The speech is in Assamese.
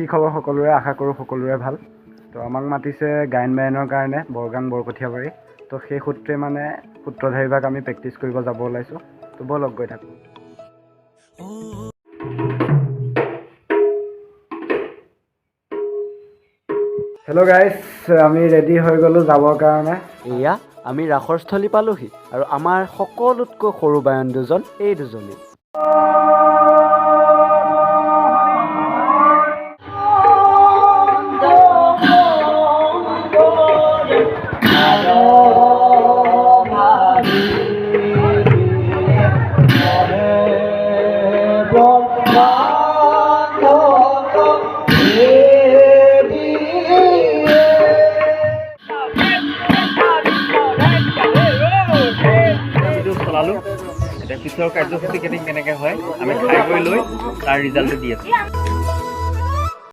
কি খবৰ সকলোৰে, আশা কৰোঁ সকলোৰে ভাল। তো আমাক মাতিছে গায়ন বায়নৰ কাৰণে বৰগাং বৰকঠীয়াবাৰী। তো সেই সূত্ৰে মানে সূত্ৰধাৰীভাগ আমি প্ৰেক্টিছ কৰিব যাব ওলাইছোঁ। তো ব'লক গৈ থাকোঁ। হেল্ল' গাইজ, আমি ৰেডি হৈ গ'লোঁ যাবৰ কাৰণে। এয়া আমি ৰাসৰস্থলী পালোহি আৰু আমাৰ সকলোতকৈ সৰু বায়ন দুজন এই দুজনেই। চলালোঁ এতিয়া পিছৰ কাৰ্যসূচী কেনেকৈ হয় আমি খাই বৈ লৈ তাৰ ৰিজাল্টটো দি আছোঁ।